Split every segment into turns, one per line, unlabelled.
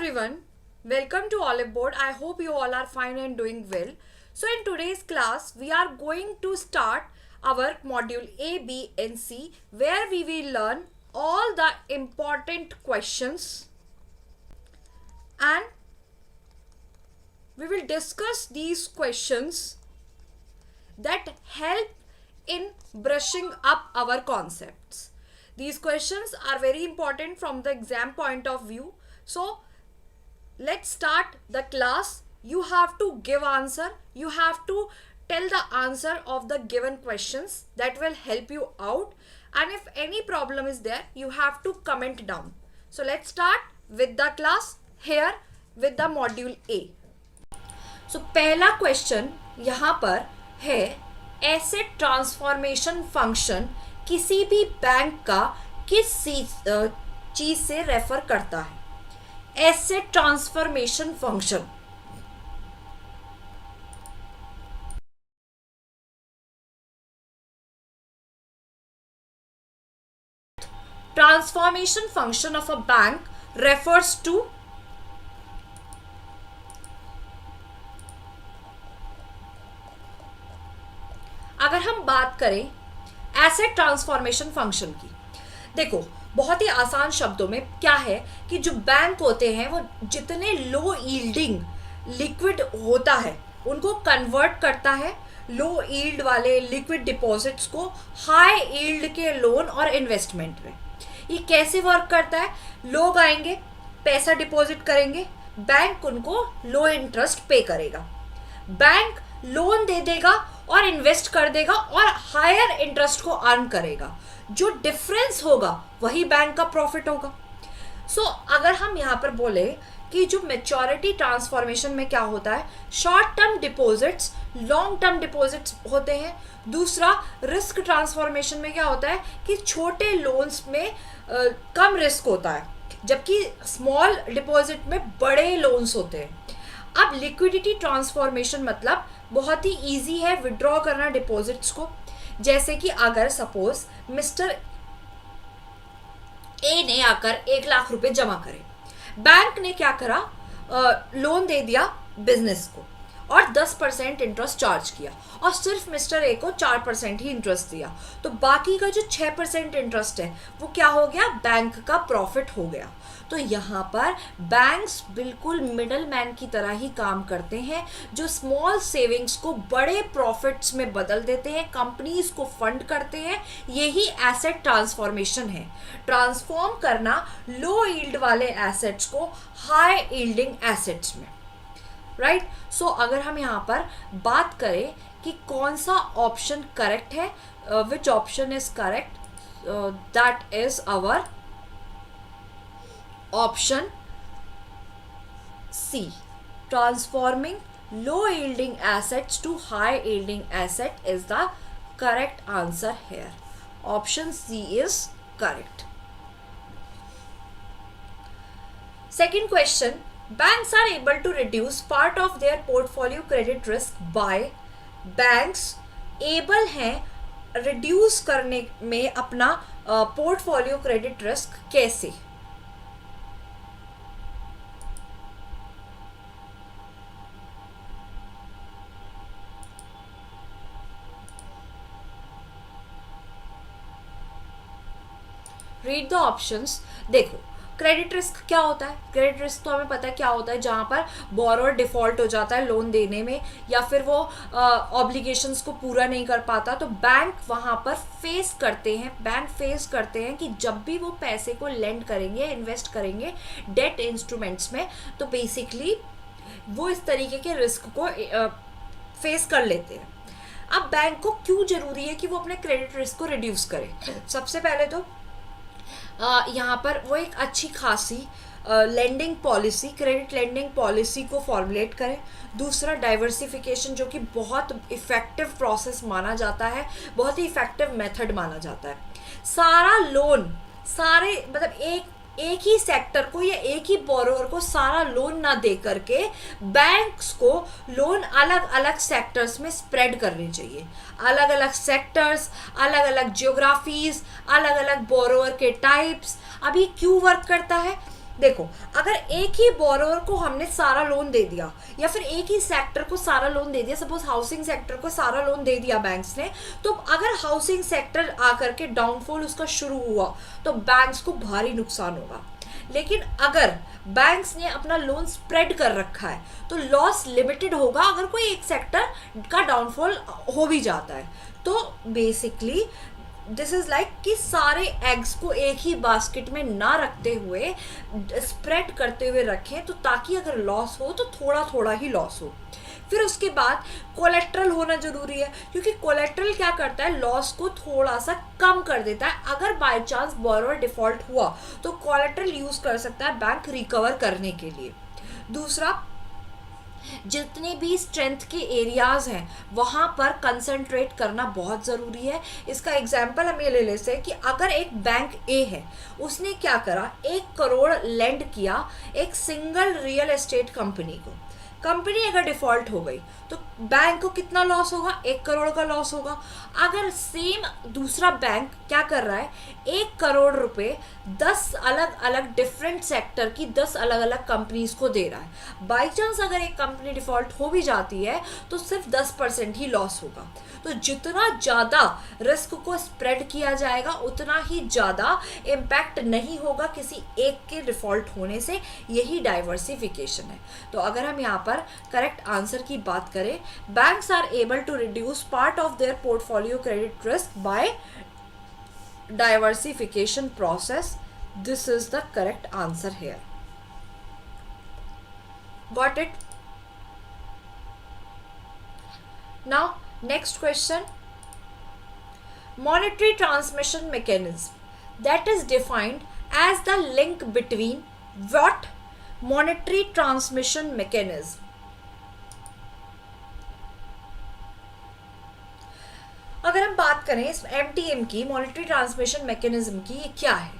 everyone, welcome to Olive Board. I hope you all are fine and doing well. So in today's class, we are going to start our module A, B and C, where we will learn all the important questions and we will discuss these questions that help in brushing up our concepts. These questions are very important from the exam point of view. So let's start the class. You have to give answer. You have to tell the answer of the given questions. That will help you out. And if any problem is there, you have to comment down. So let's start with the class here with the module A. So पहला question यहाँ पर है asset transformation function किसी भी bank का किस चीज से रेफर करता है. Asset transformation function transformation function of a bank refers to अगर हम बात करें एसेट ट्रांसफॉर्मेशन फंक्शन की, देखो बहुत ही आसान शब्दों में क्या है कि जो बैंक होते हैं वो जितने लो यील्डिंग लिक्विड होता है उनको कन्वर्ट करता है लो यील्ड वाले लिक्विड डिपॉजिट्स को हाई यील्ड के लोन और इन्वेस्टमेंट में. ये कैसे वर्क करता है? लोग आएंगे, पैसा डिपॉजिट करेंगे, बैंक उनको लो इंटरेस्ट पे करेगा, बैंक लोन दे देगा और इन्वेस्ट कर देगा और हायर इंटरेस्ट को अर्न करेगा. जो डिफरेंस होगा वही बैंक का प्रॉफिट होगा. सो अगर हम यहाँ पर बोले कि जो मेच्योरिटी ट्रांसफॉर्मेशन में क्या होता है, short term deposits long term deposits होते हैं. दूसरा रिस्क ट्रांसफॉर्मेशन में क्या होता है कि छोटे लोन्स में कम रिस्क होता है जबकि स्मॉल डिपॉजिट में बड़े लोन्स होते हैं. अब लिक्विडिटी ट्रांसफॉर्मेशन मतलब बहुत ही इजी है विड्रॉ करना डिपॉजिट्स को. जैसे कि अगर सपोज मिस्टर ए ने आकर 1,00,000 रुपए जमा करे, बैंक ने क्या करा, लोन दे दिया बिजनेस को और 10% इंटरेस्ट चार्ज किया और सिर्फ मिस्टर ए को 4% ही इंटरेस्ट दिया, तो बाकी का जो 6% इंटरेस्ट है वो क्या हो गया, बैंक का प्रॉफिट हो गया. तो यहाँ पर बैंक्स बिल्कुल मिडल मैन की तरह ही काम करते हैं जो स्मॉल सेविंग्स को बड़े प्रॉफिट्स में बदल देते हैं, कंपनीज को फंड करते हैं. यही एसेट ट्रांसफॉर्मेशन है, ट्रांसफॉर्म करना लो यील्ड वाले एसेट्स को हाई यील्डिंग एसेट्स में. राइट. सो अगर हम यहाँ पर बात करें कि कौन सा ऑप्शन करेक्ट है, which option is correct, that is our option C. Transforming low yielding assets to high yielding asset is the correct answer here. Option C is correct. Second question. Banks are able to reduce part of their portfolio credit risk by banks able हैं reduce करने में अपना portfolio credit risk कैसे? Read the options. देखो credit risk क्या होता है, credit risk तो हमें पता है क्या होता है, जहाँ पर बोरोवर डिफॉल्ट हो जाता है लोन देने में या फिर वो ऑब्लिगेशंस को पूरा नहीं कर पाता, तो बैंक वहाँ पर फेस करते हैं कि जब भी वो पैसे को लेंड करेंगे, इन्वेस्ट करेंगे डेट इंस्ट्रूमेंट्स में, तो बेसिकली वो इस तरीके के रिस्क को फेस कर लेते हैं. अब बैंक को क्यों ज़रूरी है कि वो अपने क्रेडिट रिस्क को रिड्यूस करे? सबसे पहले तो यहाँ पर वो एक अच्छी खासी lending policy, credit lending policy को फॉर्मुलेट करें. दूसरा डाइवर्सिफिकेशन, जो कि बहुत इफ़ेक्टिव प्रोसेस माना जाता है, बहुत ही इफ़ेक्टिव मेथड माना जाता है. सारा लोन, सारे मतलब एक ही सेक्टर को या एक ही बोरोवर को सारा लोन ना दे करके बैंक्स को लोन अलग अलग सेक्टर्स में स्प्रेड करने चाहिए. अलग अलग सेक्टर्स, अलग अलग जियोग्राफीज, अलग अलग बोरोवर के टाइप्स. अभी क्यों वर्क करता है? देखो, अगर एक ही बोरोवर को हमने सारा लोन दे दिया या फिर एक ही सेक्टर को सारा लोन दे दिया, सपोज हाउसिंग सेक्टर को सारा लोन दे दिया बैंक्स ने, तो अगर हाउसिंग सेक्टर आकर के डाउनफॉल उसका शुरू हुआ तो बैंक्स को भारी नुकसान होगा। लेकिन अगर बैंक्स ने अपना लोन स्प्रेड कर रखा है तो लॉस लिमिटेड होगा अगर कोई एक सेक्टर का डाउनफॉल हो भी जाता है। तो बेसिकली दिस इज लाइक कि सारे एग्स को एक ही बास्केट में ना रखते हुए स्प्रेड करते हुए रखें, तो ताकि अगर लॉस हो तो थोड़ा थोड़ा ही लॉस हो। फिर उसके बाद कोलेट्रल होना जरूरी है, क्योंकि कोलेट्रल क्या करता है, लॉस को थोड़ा सा कम कर देता है। अगर बाय चांस बोरोवर डिफॉल्ट हुआ तो कोलेट्रल यूज कर सकता है बैंक रिकवर करने के लिए। दूसरा, जितने भी स्ट्रेंथ के एरियाज हैं वहाँ पर कंसंट्रेट करना बहुत ज़रूरी है। इसका एग्जाम्पल हम ये ले लेते हैं कि अगर एक बैंक ए है, उसने क्या करा, 1 करोड़ लेंड किया एक सिंगल रियल एस्टेट कंपनी को। कंपनी अगर डिफॉल्ट हो गई तो बैंक को कितना लॉस होगा, 1 करोड़ का लॉस होगा। अगर सेम दूसरा बैंक क्या कर रहा है, 1 करोड़ रुपए 10 अलग अलग डिफरेंट सेक्टर की 10 अलग अलग कंपनीज को दे रहा है, बाई चांस अगर एक कंपनी डिफॉल्ट हो भी जाती है तो सिर्फ 10% ही लॉस होगा। तो जितना ज़्यादा रिस्क को स्प्रेड किया जाएगा उतना ही ज़्यादा इम्पैक्ट नहीं होगा किसी एक के डिफॉल्ट होने से। यही डाइवर्सिफिकेशन है। तो अगर हम यहाँ पर करेक्ट आंसर की बात करें, banks are able to reduce part of their portfolio credit risk by diversification process. This is the correct answer here. Got it? Now next question, monetary transmission mechanism that is defined as the link between what monetary transmission mechanism. अगर हम बात करें इस MTM की, monetary transmission mechanism की, ये क्या है?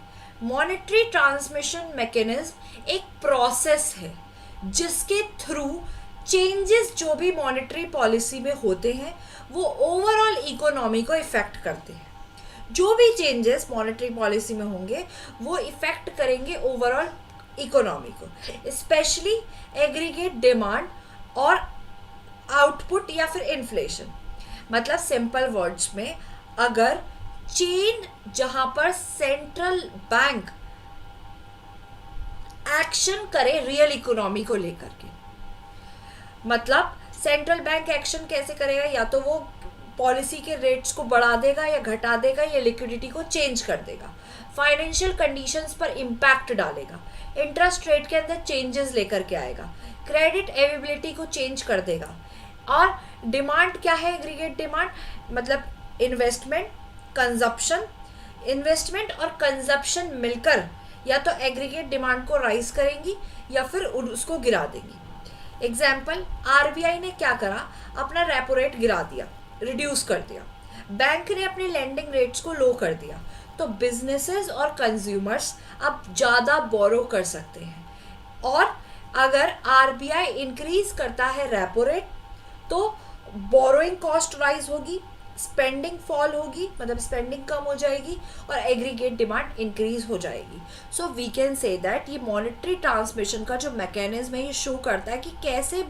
मॉनेटरी ट्रांसमिशन मैकेनिज्म एक प्रोसेस है जिसके थ्रू चेंजेस जो भी मॉनेटरी पॉलिसी में होते हैं वो ओवरऑल इकोनॉमी को इफेक्ट करते हैं। जो भी चेंजेस मॉनेटरी पॉलिसी में होंगे वो इफेक्ट करेंगे ओवरऑल इकोनॉमी को, स्पेशली एग्रीगेट डिमांड और आउटपुट या फिर इन्फ्लेशन। मतलब सिंपल वर्ड्स में, अगर चेन जहां पर सेंट्रल बैंक एक्शन करे रियल इकोनॉमी को लेकर के, मतलब सेंट्रल बैंक एक्शन कैसे करेगा, या तो वो पॉलिसी के रेट्स को बढ़ा देगा या घटा देगा या लिक्विडिटी को चेंज कर देगा, फाइनेंशियल कंडीशंस पर इम्पैक्ट डालेगा, इंटरेस्ट रेट के अंदर चेंजेस लेकर के आएगा, क्रेडिट अवेलेबिलिटी को चेंज कर देगा। और डिमांड क्या है, एग्रीगेट डिमांड मतलब इन्वेस्टमेंट, कंजप्शन, इन्वेस्टमेंट और कंजप्शन मिलकर या तो एग्रीगेट डिमांड को राइज करेंगी या फिर उसको गिरा देंगी। एग्जाम्पल, आरबीआई ने क्या करा, अपना रेपो रेट गिरा दिया, रिड्यूस कर दिया, बैंक ने अपने लेंडिंग रेट्स को लो कर दिया, तो बिजनेसेस और कंज्यूमर्स अब ज़्यादा बोरो कर सकते हैं। और अगर आरबीआई इंक्रीज करता है रेपो रेट तो बोरोइंग कॉस्ट राइज होगी, स्पेंडिंग फॉल होगी, मतलब स्पेंडिंग कम हो जाएगी और एग्रीगेट डिमांड इंक्रीज हो जाएगी। So we can say that ये मॉनेटरी ट्रांसमिशन का जो मैकेनिज्म है ये शो करता है कि कैसे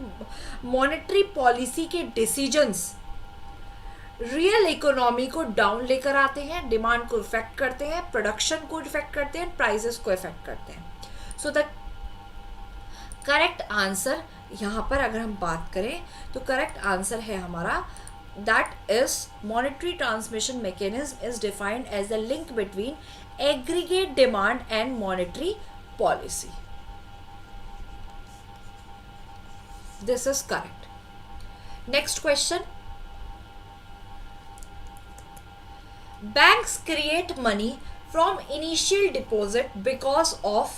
मॉनेटरी पॉलिसी के डिसीजंस रियल इकोनॉमी को डाउन लेकर आते हैं, डिमांड को इफेक्ट करते हैं, प्रोडक्शन को इफेक्ट करते हैं, प्राइसेस को इफेक्ट करते हैं। सो द करेक्ट आंसर यहाँ पर अगर हम बात करें तो करेक्ट आंसर है हमारा, that is monetary transmission mechanism is defined as the link between aggregate demand and monetary policy. This is correct. Next question, banks create money from initial deposit because of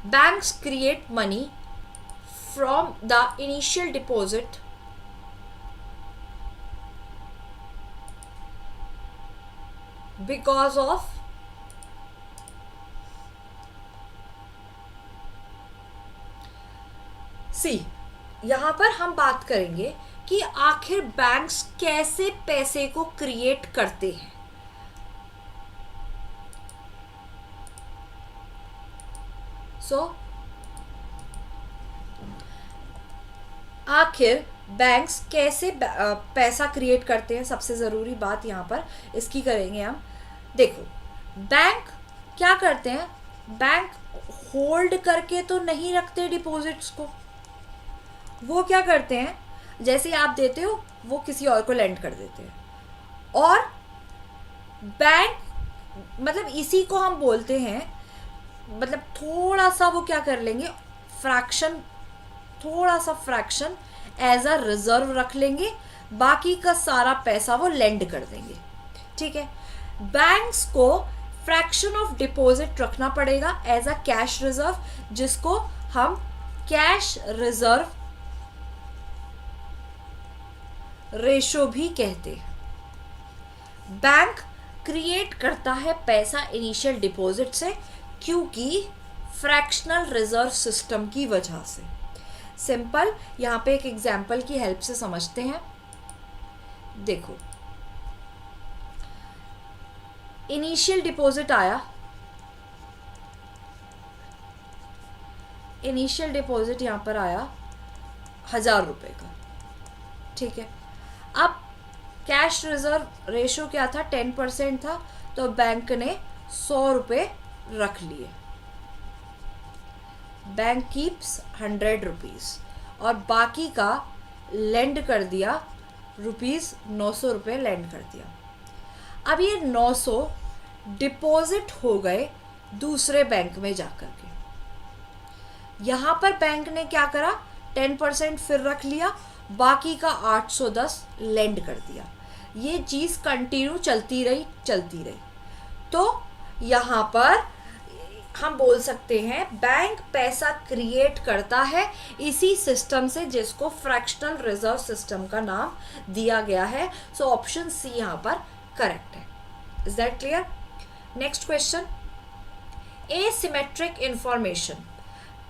banks create money from the initial deposit because of सी। यहाँ पर हम बात करेंगे कि आखिर banks कैसे पैसे को क्रिएट करते हैं। सो आखिर बैंक्स कैसे पैसा क्रिएट करते हैं, सबसे ज़रूरी बात यहाँ पर इसकी करेंगे हम। देखो, बैंक क्या करते हैं, बैंक होल्ड करके तो नहीं रखते डिपॉजिट्स को। वो क्या करते हैं, जैसे आप देते हो वो किसी और को लेंड कर देते हैं। और बैंक मतलब इसी को हम बोलते हैं, मतलब थोड़ा सा वो क्या कर लेंगे, फ्रैक्शन, थोड़ा सा फ्रैक्शन एज अ रिजर्व रख लेंगे, बाकी का सारा पैसा वो लेंड कर देंगे। ठीक है, बैंक्स को फ्रैक्शन ऑफ डिपॉजिट रखना पड़ेगा एज अ कैश रिजर्व, जिसको हम कैश रिजर्व रेशो भी कहते हैं। बैंक क्रिएट करता है पैसा इनिशियल डिपॉजिट से, क्योंकि फ्रैक्शनल रिजर्व सिस्टम की वजह से। सिंपल, यहाँ पे एक एग्जाम्पल की हेल्प से समझते हैं। देखो, इनिशियल डिपॉजिट आया, इनिशियल डिपॉजिट यहाँ पर आया 1000 रुपये का। ठीक है, अब कैश रिजर्व रेशो क्या था, 10% था, तो बैंक ने 100 रुपये रख लिए। बैंक कीप्स 100 रुपीज़ और बाकी का लेंड कर दिया, रुपीज़ 900 रुपये लेंड कर दिया। अब ये 900 डिपॉजिट हो गए दूसरे बैंक में जाकर के। यहाँ पर बैंक ने क्या करा, 10% फिर रख लिया, बाकी का 810 लेंड कर दिया। ये चीज़ कंटिन्यू चलती रही। तो यहाँ पर हम बोल सकते हैं बैंक पैसा क्रिएट करता है इसी सिस्टम से, जिसको फ्रैक्शनल रिजर्व सिस्टम का नाम दिया गया है। सो ऑप्शन सी यहाँ पर करेक्ट है। Is that clear? Next question, asymmetric information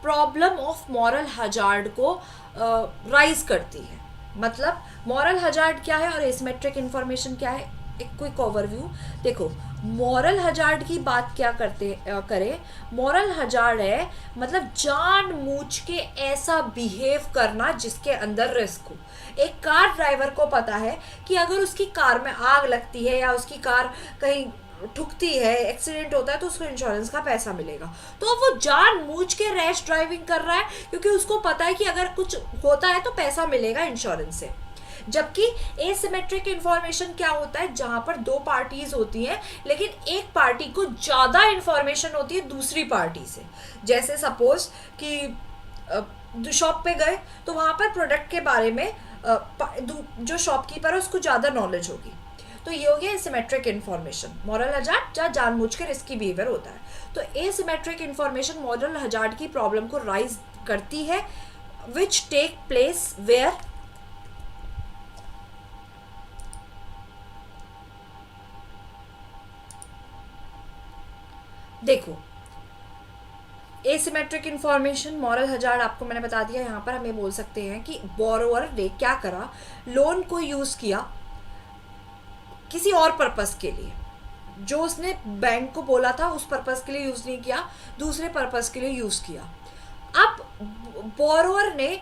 problem of moral hazard को राइज करती है। मतलब मॉरल हजार्ड क्या है और एसिमेट्रिक इंफॉर्मेशन क्या है, एक क्विक ओवरव्यू। देखो, मॉरल हजार्ड की बात क्या करें, मॉरल हजार्ड है मतलब जानबूझ के ऐसा बिहेव करना जिसके अंदर रिस्क हो। एक कार ड्राइवर को पता है कि अगर उसकी कार में आग लगती है या उसकी कार कहीं ठुकती है, एक्सीडेंट होता है, तो उसको इंश्योरेंस का पैसा मिलेगा। तो अब वो जानबूझ के रैश ड्राइविंग कर रहा है, क्योंकि उसको पता है कि अगर कुछ होता है तो पैसा मिलेगा इंश्योरेंस से। जबकि एसिमेट्रिक इंफॉर्मेशन क्या होता है, जहां पर दो पार्टीज होती हैं लेकिन एक पार्टी को ज्यादा इंफॉर्मेशन होती है दूसरी पार्टी से। जैसे सपोज कि शॉप पे गए तो वहां पर प्रोडक्ट के बारे में जो शॉपकीपर है उसको ज्यादा नॉलेज होगी, तो ये हो गया एसिमेट्रिक इंफॉर्मेशन। मॉरल हजार्ड जहाँ जानबूझ के रिस्की बिहेवियर होता है, तो एसिमेट्रिक इंफॉर्मेशन मॉरल हजार्ड की प्रॉब्लम को राइज करती है, विच टेक प्लेस वेयर देखो, एसिमेट्रिक इंफॉर्मेशन मॉरल हजार्ड आपको मैंने बता दिया। यहाँ पर हम ये बोल सकते हैं कि बोरोवर ने क्या करा, लोन को यूज किया किसी और पर्पस के लिए, जो उसने बैंक को बोला था उस पर्पस के लिए यूज नहीं किया, दूसरे पर्पस के लिए यूज किया। अब बोरोवर ने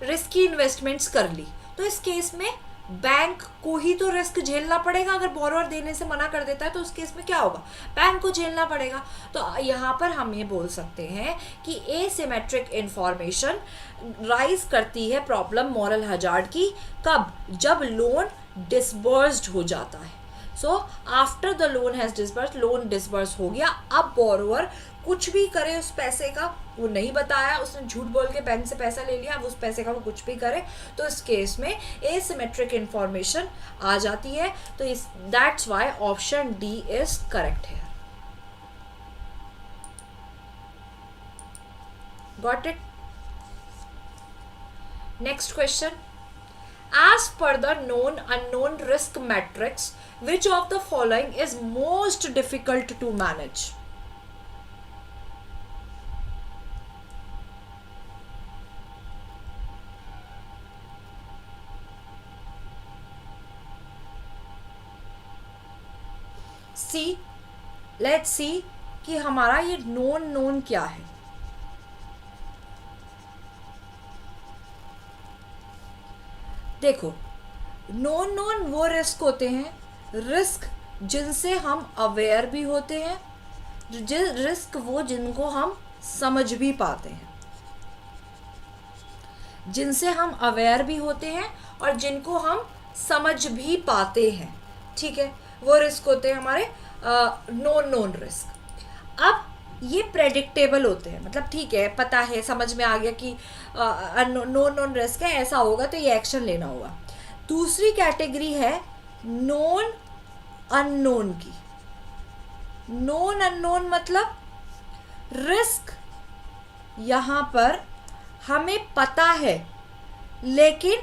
रिस्की इन्वेस्टमेंट्स कर ली, तो इस केस में बैंक को ही तो रिस्क झेलना पड़ेगा। अगर बोरोवर देने से मना कर देता है तो उस केस में क्या होगा, बैंक को झेलना पड़ेगा। तो यहाँ पर हम ये बोल सकते हैं कि एसिमेट्रिक इंफॉर्मेशन राइज करती है प्रॉब्लम मॉरल हजार्ड की, कब, जब लोन डिसबर्स्ड हो जाता है। So after the loan has disbursed, loan disburse हो गया, अब बोरोवर कुछ भी करे उस पैसे का, वो नहीं बताया, उसने झूठ बोल के बैंक से पैसा ले लिया, अब उस पैसे का वो कुछ भी करे, तो इस केस में एसिमेट्रिक इंफॉर्मेशन आ जाती है। तो इस that's why option D is correct है। Got it? Next question, as per the known unknown risk matrix, which of the following is most difficult to manage? See, let's see कि हमारा ये known क्या है। देखो, नॉन नॉन वो risk होते हैं, रिस्क जिनसे हम अवेयर भी होते हैं, रिस्क वो जिनको हम समझ भी पाते हैं, जिनसे हम अवेयर भी होते हैं और जिनको हम समझ भी पाते हैं, ठीक है, वो रिस्क होते हैं हमारे नॉन नॉन रिस्क। अब ये प्रेडिक्टेबल होते हैं, मतलब ठीक है, पता है, समझ में आ गया कि नॉन नॉन रिस्क है, ऐसा होगा तो ये एक्शन लेना होगा। दूसरी कैटेगरी है नॉन अननोन की। नॉन अननोन मतलब रिस्क यहाँ पर हमें पता है, लेकिन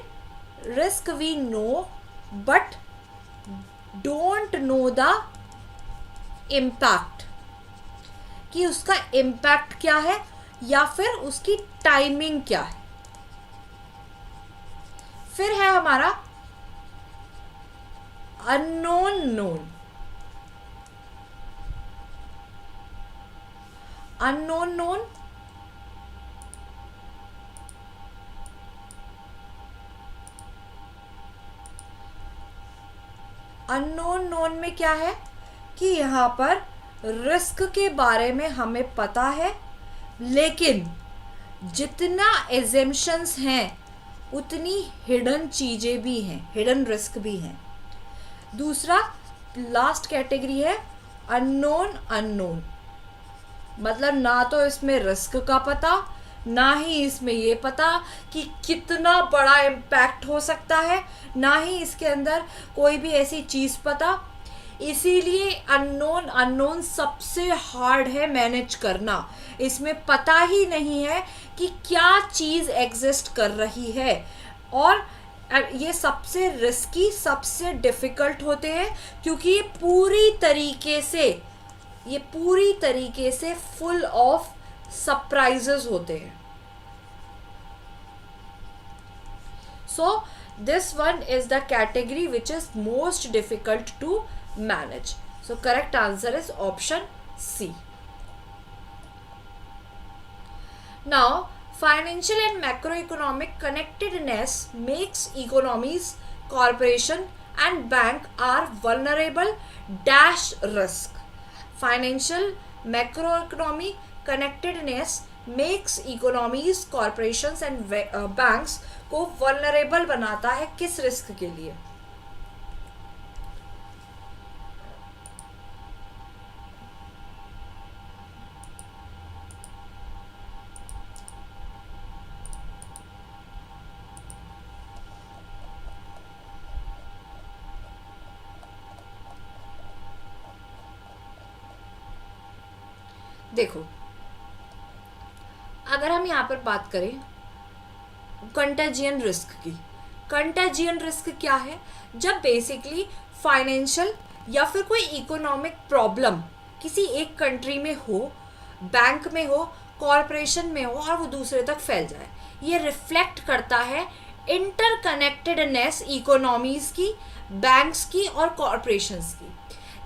risk we know but don't know the impact, कि उसका इम्पैक्ट क्या है या फिर उसकी टाइमिंग क्या है। फिर है हमारा unknown known. Unknown known unknown known में क्या है कि यहाँ पर रिस्क के बारे में हमें पता है, लेकिन जितना एजम्पशंस हैं उतनी हिडन चीज़ें भी हैं, हिडन रिस्क भी हैं। दूसरा लास्ट कैटेगरी है अननोन अननोन, मतलब ना तो इसमें रिस्क का पता, ना ही इसमें ये पता कि कितना बड़ा इम्पैक्ट हो सकता है, ना ही इसके अंदर कोई भी ऐसी चीज़ पता। इसीलिए अननोन अननोन सबसे हार्ड है मैनेज करना। इसमें पता ही नहीं है कि क्या चीज़ एग्जिस्ट कर रही है, और ये सबसे रिस्की, सबसे डिफ़िकल्ट होते हैं, क्योंकि ये पूरी तरीके से फुल ऑफ सरप्राइजेस होते हैं। So this one is the category which is most difficult to manage. So correct answer is option C. Now financial and macroeconomic connectedness makes economies, corporation and bank are vulnerable dash risk. Financial macroeconomic connectedness makes economies, corporations and banks को vulnerable बनाता है किस risk के लिए? देखो, अगर हम यहाँ पर बात करें कंटेजियन रिस्क की, कंटेजियन रिस्क क्या है? जब बेसिकली फाइनेंशियल या फिर कोई इकोनॉमिक प्रॉब्लम किसी एक कंट्री में हो, बैंक में हो, कॉरपोरेशन में हो, और वो दूसरे तक फैल जाए, ये रिफ्लेक्ट करता है इंटरकनेक्टेडनेस इकोनॉमीज की, बैंक्स की और कॉरपोरेशंस की।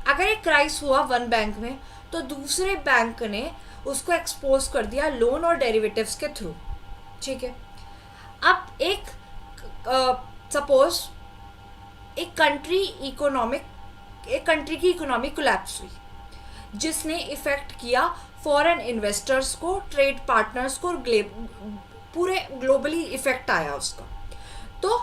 अगर एक क्राइस हुआ वन बैंक में, तो दूसरे बैंक ने उसको एक्सपोज कर दिया लोन और डेरिवेटिव्स के थ्रू, ठीक है। अब एक सपोज एक कंट्री की इकोनॉमी कोलैप्स हुई, जिसने इफेक्ट किया फॉरेन इन्वेस्टर्स को, ट्रेड पार्टनर्स को, और पूरे ग्लोबली इफेक्ट आया उसका। तो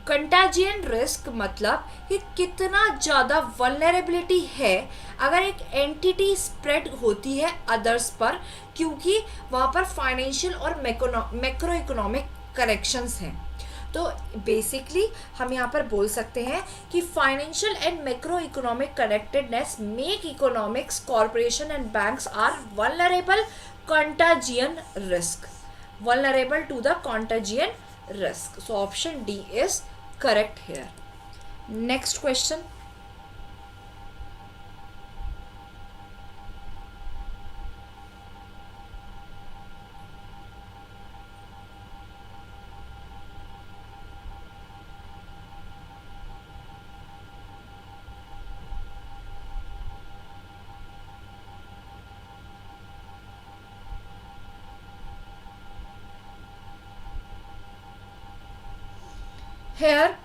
कंटाजियन रिस्क मतलब कि कितना ज़्यादा वल्नरेबिलिटी है अगर एक एंटिटी स्प्रेड होती है अदर्स पर, क्योंकि वहाँ पर फाइनेंशियल और मैक्रो इकोनॉमिक कनेक्शंस हैं। तो बेसिकली हम यहाँ पर बोल सकते हैं कि financial and macroeconomic connectedness make economics, corporation and banks are vulnerable contagion risk, vulnerable to the contagion risk. So option D is correct here. Next question. Here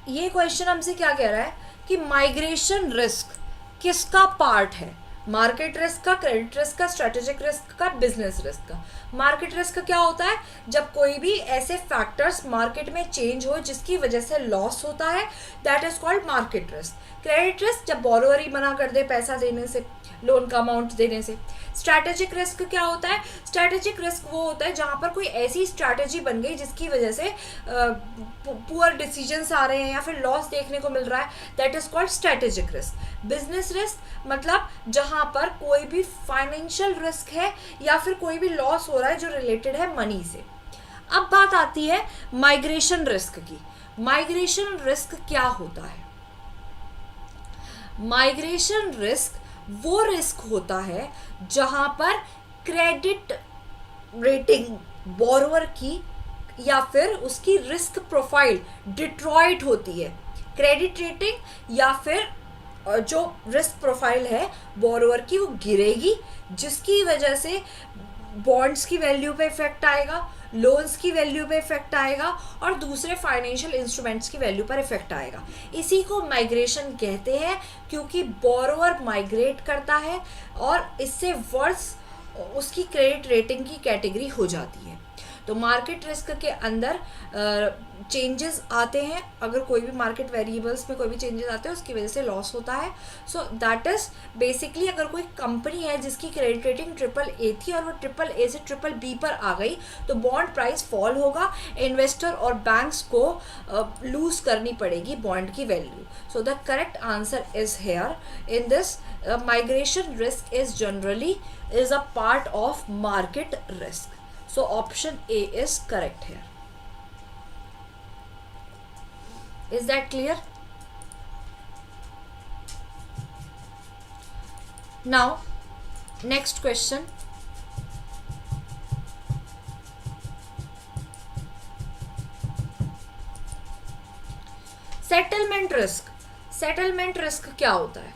ये क्वेश्चन हमसे क्या कह रहा है कि माइग्रेशन रिस्क किसका part है, market risk का, क्रेडिट रिस्क का, स्ट्रेटेजिक रिस्क का, बिजनेस रिस्क का। मार्केट रिस्क क्या होता है, जब कोई भी ऐसे फैक्टर्स मार्केट में चेंज हो जिसकी वजह से लॉस होता है, that is called market risk. Credit risk जब बॉरोअर ही मना कर दे पैसा देने से, लोन का अमाउंट देने से। स्ट्रैटेजिक रिस्क क्या होता है, स्ट्रैटेजिक रिस्क वो होता है जहाँ पर कोई ऐसी स्ट्रैटेजी बन गई जिसकी वजह से पुअर डिसीजंस आ रहे हैं या फिर लॉस देखने को मिल रहा है, that is called strategic risk. Business risk मतलब जहाँ पर कोई भी फाइनेंशियल रिस्क है या फिर कोई भी लॉस हो रहा है जो रिलेटेड है मनी से। अब बात आती है माइग्रेशन रिस्क की। माइग्रेशन रिस्क क्या होता है, माइग्रेशन रिस्क वो रिस्क होता है जहां पर क्रेडिट रेटिंग बोरोवर की या फिर उसकी रिस्क प्रोफाइल डिट्रॉइट होती है। क्रेडिट रेटिंग या फिर जो रिस्क प्रोफाइल है बोरोवर की वो गिरेगी, जिसकी वजह से बॉन्ड्स की वैल्यू पे इफेक्ट आएगा, लोन्स की वैल्यू पे इफेक्ट आएगा और दूसरे फाइनेंशियल इंस्ट्रूमेंट्स की वैल्यू पर इफेक्ट आएगा। इसी को माइग्रेशन कहते हैं, क्योंकि बोरोवर माइग्रेट करता है और इससे वर्स उसकी क्रेडिट रेटिंग की कैटेगरी हो जाती है। तो मार्केट रिस्क के अंदर चेंजेस आते हैं, अगर कोई भी मार्केट वेरिएबल्स में कोई भी चेंजेस आते हैं उसकी वजह से लॉस होता है। सो दैट इज बेसिकली अगर कोई कंपनी है जिसकी क्रेडिट रेटिंग ट्रिपल ए थी और वो ट्रिपल ए से ट्रिपल बी पर आ गई तो बॉन्ड प्राइस फॉल होगा, इन्वेस्टर और बैंक्स को लूज करनी पड़ेगी बॉन्ड की value. So the correct answer is here in this migration risk is generally is a part of market risk. So option A is correct here. Is that clear? Now next question. Settlement risk. Settlement risk क्या होता है?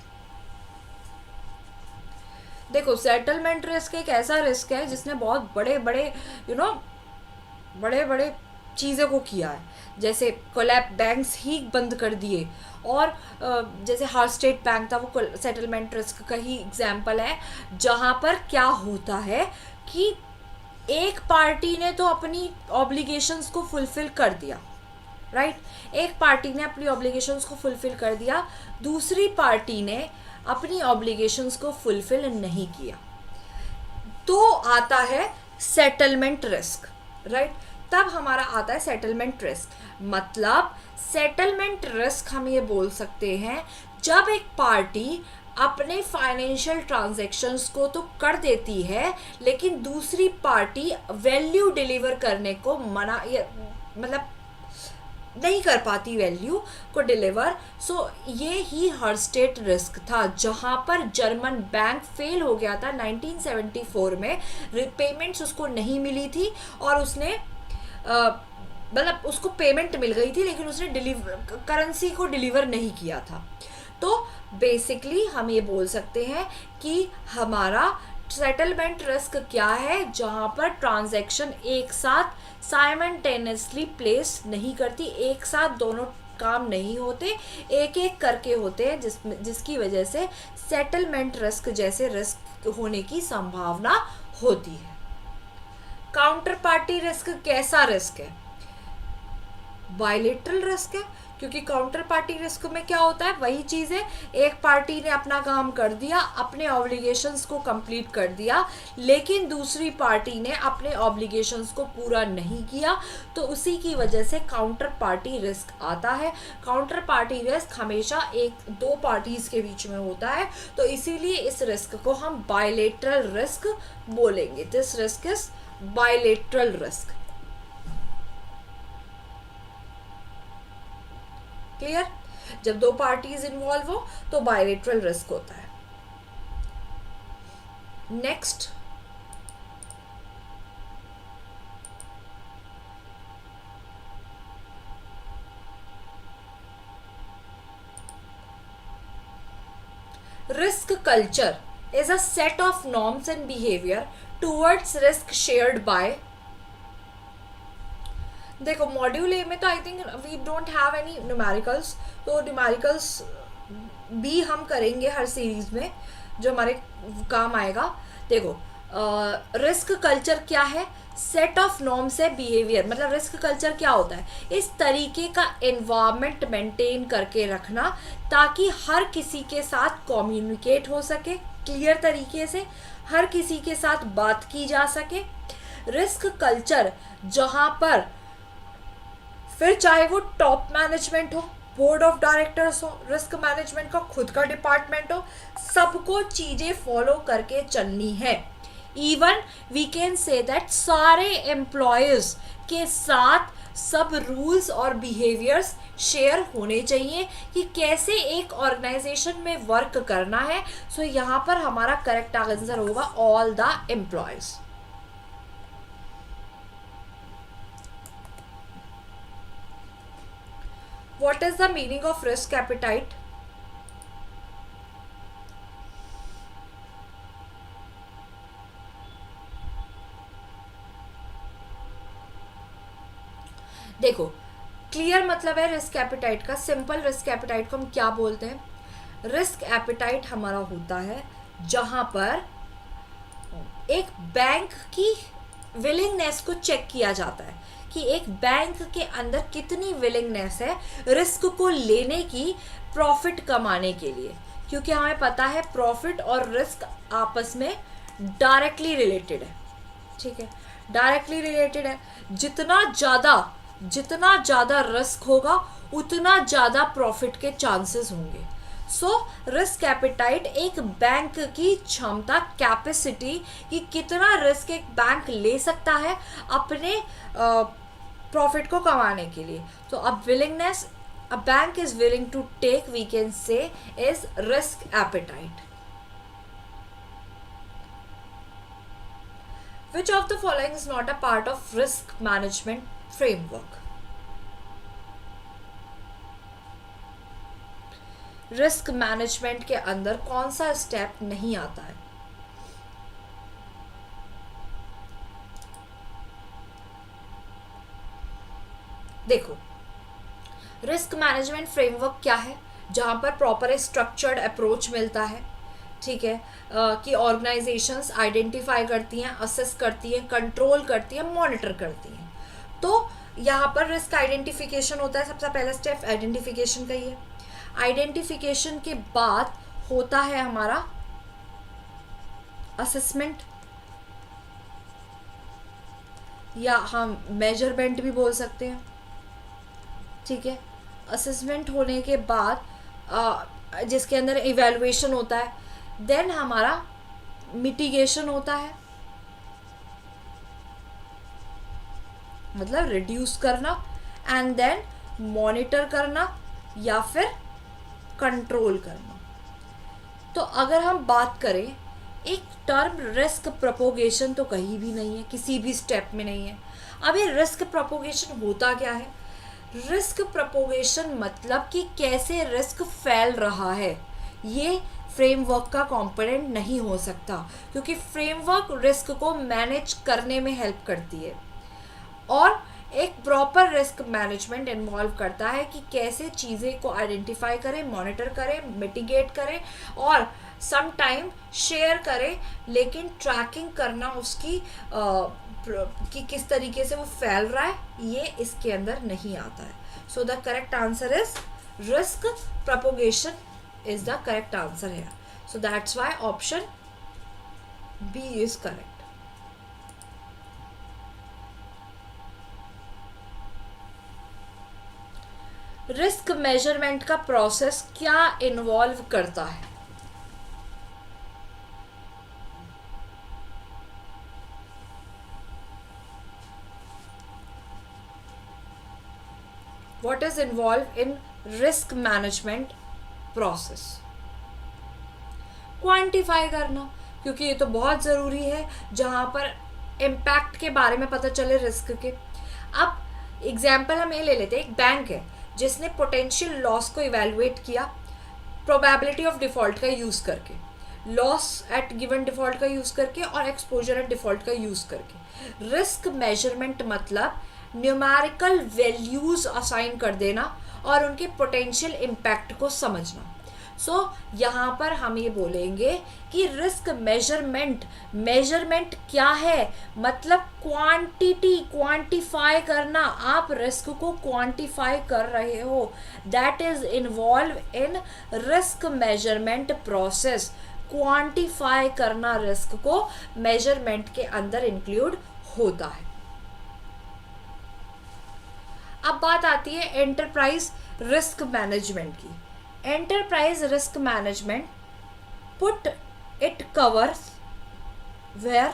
देखो, settlement risk एक ऐसा risk है जिसने बहुत बड़े बड़े बड़े बड़े चीज़ों को किया है, जैसे कोलैप बैंक्स ही बंद कर दिए और जैसे हर स्टेट बैंक था वो सेटलमेंट रिस्क का ही एग्जाम्पल है, जहाँ पर क्या होता है कि एक पार्टी ने तो अपनी ऑब्लिगेशंस को फुलफिल कर दिया, राइट एक पार्टी ने अपनी ऑब्लिगेशंस को फुलफिल कर दिया, दूसरी पार्टी ने अपनी ऑब्लिगेशंस को फुलफिल नहीं किया, तो आता है सेटलमेंट रिस्क, राइट तब हमारा आता है सेटलमेंट रिस्क। मतलब सेटलमेंट रिस्क हम ये बोल सकते हैं जब एक पार्टी अपने फाइनेंशियल ट्रांजैक्शंस को तो कर देती है लेकिन दूसरी पार्टी वैल्यू डिलीवर करने को मना मतलब नहीं कर पाती वैल्यू को डिलीवर। सो ये ही हर स्टेट रिस्क था, जहाँ पर जर्मन बैंक फेल हो गया था 1974 में, रिपेमेंट्स उसको नहीं मिली थी और उसने मतलब उसको पेमेंट मिल गई थी लेकिन उसने करेंसी को डिलीवर नहीं किया था। तो बेसिकली हम ये बोल सकते हैं कि हमारा सेटलमेंट रिस्क क्या है, जहाँ पर ट्रांजैक्शन एक साथ साइमल्टेनियसली प्लेस नहीं करती, एक साथ दोनों काम नहीं होते, एक एक करके होते हैं, जिसकी वजह से सेटलमेंट रिस्क जैसे रिस्क होने की संभावना होती है। काउंटर पार्टी रिस्क कैसा रिस्क है? बायलेटरल रिस्क है, क्योंकि काउंटर पार्टी रिस्क में क्या होता है, वही चीज़ है, एक पार्टी ने अपना काम कर दिया, अपने ऑब्लिगेशंस को कंप्लीट कर दिया, लेकिन दूसरी पार्टी ने अपने ऑब्लिगेशंस को पूरा नहीं किया, तो उसी की वजह से काउंटर पार्टी रिस्क आता है। काउंटर पार्टी रिस्क हमेशा एक दो पार्टीज के बीच में होता है, तो इसीलिए इस रिस्क को हम बायलेटरल रिस्क बोलेंगे। This risk is bilateral risk. Clear? जब दो पार्टीज इन्वॉल्व हो तो बायलेटरल रिस्क होता है। Next, risk culture is a set of norms and behavior towards risk shared by देखो मॉड्यूल ए में तो I think we don't have any numericals, तो न्यूमेरिकल्स भी हम करेंगे हर सीरीज में जो हमारे काम आएगा। देखो रिस्क कल्चर क्या है? सेट ऑफ नॉर्म्स है बिहेवियर, मतलब रिस्क कल्चर क्या होता है? इस तरीके का एनवायरनमेंट मेंटेन करके रखना ताकि हर किसी के साथ कम्युनिकेट हो सके क्लियर तरीके से, हर किसी के साथ बात की जा सके। रिस्क कल्चर जहाँ पर फिर चाहे वो टॉप मैनेजमेंट हो, बोर्ड ऑफ डायरेक्टर्स हो, रिस्क मैनेजमेंट का खुद का डिपार्टमेंट हो, सबको चीज़ें फॉलो करके चलनी है। Even we can say that सारे एम्प्लॉयज़ के साथ सब रूल्स और बिहेवियर्स शेयर होने चाहिए कि कैसे एक ऑर्गेनाइजेशन में वर्क करना है। सो यहाँ पर हमारा करेक्ट आंसर होगा all the employees. What is the meaning of risk appetite? देखो क्लियर मतलब है रिस्क एपिटाइट का। सिंपल रिस्क एपिटाइट को हम क्या बोलते हैं? रिस्क एपिटाइट हमारा होता है जहां पर एक बैंक की विलिंगनेस को चेक किया जाता है कि एक बैंक के अंदर कितनी विलिंगनेस है रिस्क को लेने की प्रॉफिट कमाने के लिए, क्योंकि हमें पता है प्रॉफिट और रिस्क आपस में डायरेक्टली रिलेटेड है। ठीक है, डायरेक्टली रिलेटेड है। जितना ज़्यादा रिस्क होगा उतना ज़्यादा प्रॉफिट के चांसेस होंगे। सो रिस्क एपिटाइट एक बैंक की क्षमता, कैपेसिटी कि कितना रिस्क एक बैंक ले सकता है अपने प्रॉफिट को कमाने के लिए। तो अब willingness a bank is willing to take, we can say is risk appetite. Which of the following is not a part of risk management framework? Risk management के अंदर कौन सा स्टेप नहीं आता है? देखो रिस्क मैनेजमेंट फ्रेमवर्क क्या है? जहां पर प्रॉपर स्ट्रक्चर्ड अप्रोच मिलता है। ठीक है, कि ऑर्गेनाइजेशंस आइडेंटिफाई करती हैं, असेस करती हैं, कंट्रोल करती हैं, मॉनिटर करती हैं। तो यहाँ पर रिस्क आइडेंटिफिकेशन होता है। सबसे पहला स्टेप आइडेंटिफिकेशन का ही है। आइडेंटिफिकेशन के बाद होता है हमारा असेसमेंट, या हम मेजरमेंट भी बोल सकते हैं। ठीक है, असेसमेंट होने के बाद जिसके अंदर इवैल्यूएशन होता है, देन हमारा मिटिगेशन होता है, मतलब रिड्यूस करना, एंड देन मॉनिटर करना या फिर कंट्रोल करना। तो अगर हम बात करें, एक टर्म रिस्क प्रोपोगेशन तो कहीं भी नहीं है, किसी भी स्टेप में नहीं है। अब ये रिस्क प्रोपोगेशन होता क्या है? रिस्क प्रोपोगेशन मतलब कि कैसे रिस्क फैल रहा है, ये फ्रेमवर्क का कंपोनेंट नहीं हो सकता, क्योंकि फ्रेमवर्क रिस्क को मैनेज करने में हेल्प करती है और एक प्रॉपर रिस्क मैनेजमेंट इन्वॉल्व करता है कि कैसे चीज़ें को आइडेंटिफाई करें, मॉनिटर करें, मिटिगेट करें और सम टाइम शेयर करें, लेकिन ट्रैकिंग करना उसकी कि किस तरीके से वो फैल रहा है, ये इसके अंदर नहीं आता है। So the correct answer is risk propagation is the correct answer here. So that's why option B is correct. Risk measurement का प्रोसेस क्या इन्वॉल्व करता है? What is involved in risk management process? Quantify करना, क्योंकि ये तो बहुत ज़रूरी है जहाँ पर इम्पैक्ट के बारे में पता चले रिस्क के। अब एग्जाम्पल हम ये ले लेते हैं, एक बैंक है जिसने पोटेंशियल लॉस को इवेलुएट किया प्रोबेबिलिटी ऑफ डिफ़ॉल्ट का यूज़ करके, लॉस एट गिवन डिफ़ॉल्ट का यूज़ करके और एक्सपोजर एट डिफ़ॉल्ट का यूज़ करके। रिस्क मेजरमेंट मतलब न्यूमेरिकल वैल्यूज असाइन कर देना और उनके पोटेंशियल इम्पैक्ट को समझना। सो यहाँ पर हम ये बोलेंगे कि रिस्क मेजरमेंट क्या है, मतलब क्वांटिटी, क्वांटिफाई करना। आप रिस्क को क्वांटिफाई कर रहे हो, that is involve in risk measurement process. Quantify करना रिस्क को मेजरमेंट के अंदर इंक्लूड होता है। अब बात आती है एंटरप्राइज रिस्क मैनेजमेंट की। Enterprise risk management put it covers where